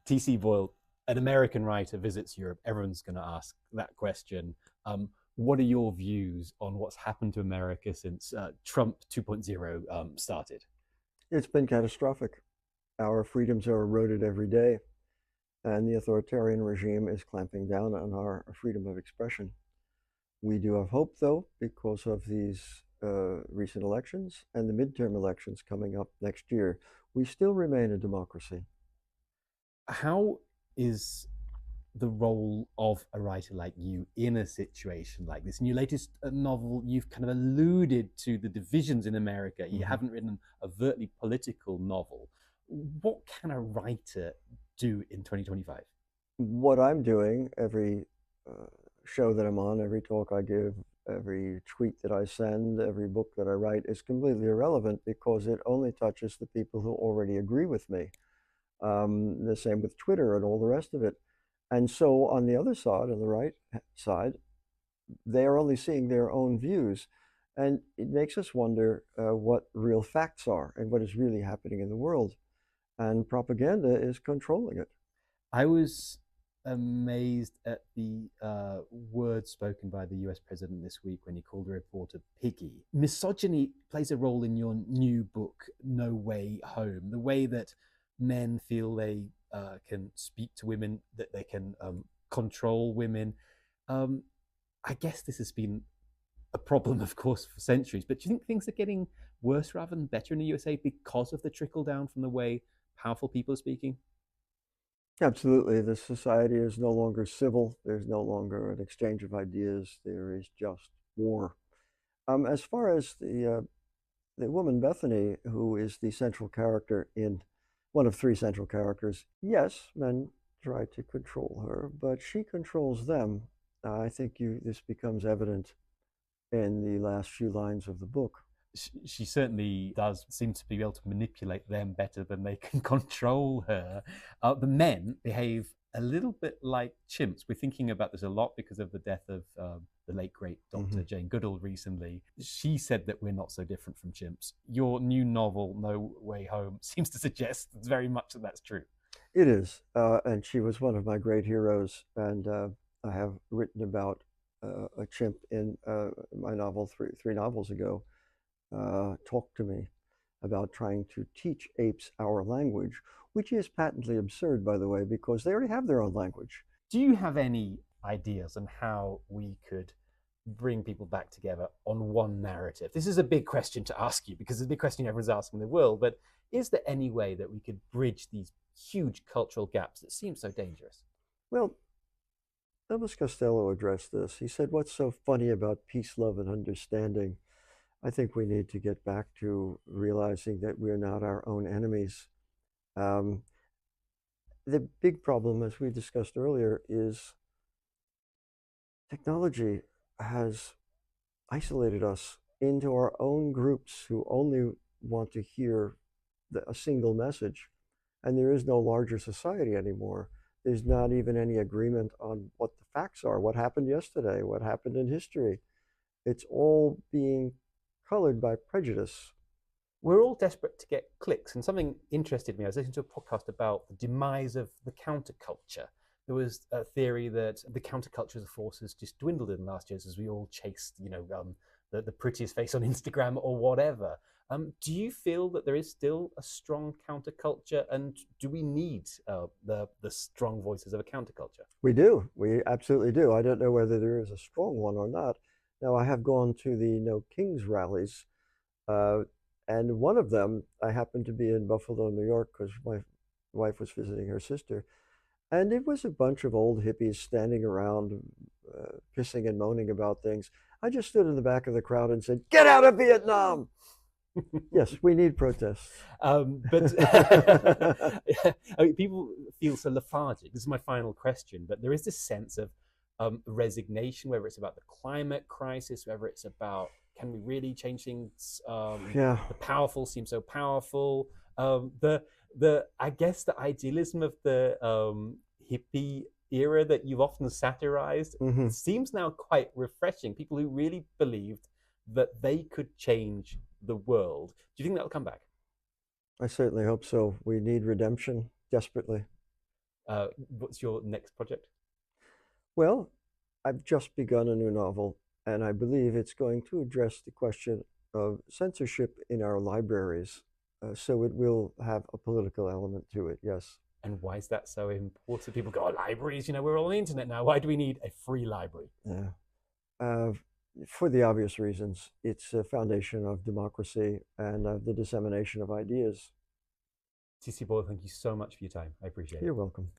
T.C. Boyle, an American writer, visits Europe. Everyone's going to ask that question. What are your views on what's happened to America since Trump 2.0 started? It's been catastrophic. Our freedoms are eroded every day, and the authoritarian regime is clamping down on our freedom of expression. We do have hope, though, because of these recent elections and the midterm elections coming up next year. We still remain a democracy. How is the role of a writer like you in a situation like this? In your latest novel, you've kind of alluded to the divisions in America. You haven't written an overtly political novel. What can a writer do in 2025? What I'm doing, every show that I'm on, every talk I give, every tweet that I send, every book that I write is completely irrelevant because it only touches the people who already agree with me. The same with Twitter and all the rest of it. And so on the other side, on the right side, they are only seeing their own views. And it makes us wonder what real facts are and what is really happening in the world. And propaganda is controlling it. I was amazed at the words spoken by the US president this week when he called a reporter piggy. Misogyny plays a role in your new book, No Way Home. The way that men feel they can speak to women, that they can control women. I guess this has been a problem, of course, for centuries. But do you think things are getting worse rather than better in the USA because of the trickle down from the way powerful people are speaking? Absolutely. The society is no longer civil. There's no longer an exchange of ideas. There is just war. As far as the woman Bethany, who is the central character in one of three central characters, yes, men try to control her, but she controls them. I think this becomes evident in the last few lines of the book. She certainly does seem to be able to manipulate them better than they can control her. The men behave a little bit like chimps. We're thinking about this a lot because of the death of the late, great Dr. Jane Goodall recently. She said that we're not so different from chimps. Your new novel, No Way Home, seems to suggest very much that that's true. It is, and she was one of my great heroes, and I have written about a chimp in my novel three novels ago. Talk to Me, about trying to teach apes our language, which is patently absurd, by the way, because they already have their own language. Do you have any ideas on how we could bring people back together on one narrative? This is a big question to ask you because it's a big question everyone's asking the world, but is there any way that we could bridge these huge cultural gaps that seem so dangerous? Well, Elvis Costello addressed this. He said, "What's so funny about peace, love, and understanding?" I think we need to get back to realizing that we're not our own enemies. Um, the big problem, as we discussed earlier, is technology has isolated us into our own groups who only want to hear a single message. And there is no larger society anymore. There's not even any agreement on what the facts are, what happened yesterday, what happened in history. It's all being colored by prejudice. We're all desperate to get clicks, and something interested me. I was listening to a podcast about the demise of the counterculture. There was a theory that the counterculture forces just dwindled in the last years as we all chased, the prettiest face on Instagram or whatever. Do you feel that there is still a strong counterculture, and do we need the strong voices of a counterculture? We do. We absolutely do. I don't know whether there is a strong one or not. Now, I have gone to the No Kings rallies, and one of them, I happened to be in Buffalo, New York, because my wife was visiting her sister. And it was a bunch of old hippies standing around, pissing and moaning about things. I just stood in the back of the crowd and said, "Get out of Vietnam!" Yes, we need protests. But I mean, people feel so lethargic. This is my final question, but there is this sense of resignation, whether it's about the climate crisis, whether it's about can we really change things? Yeah. The powerful seem so powerful. I guess the idealism of the hippie era that you've often satirized seems now quite refreshing. People who really believed that they could change the world. Do you think that will come back? I certainly hope so. We need redemption desperately. What's your next project? Well, I've just begun a new novel, and I believe it's going to address the question of censorship in our libraries. So it will have a political element to it, yes. And why is that so important? People go, oh, libraries, we're all on the internet now. Why do we need a free library? Yeah. Uh, for the obvious reasons, it's a foundation of democracy and of the dissemination of ideas. TC Boyle, thank you so much for your time. I appreciate it. You're welcome.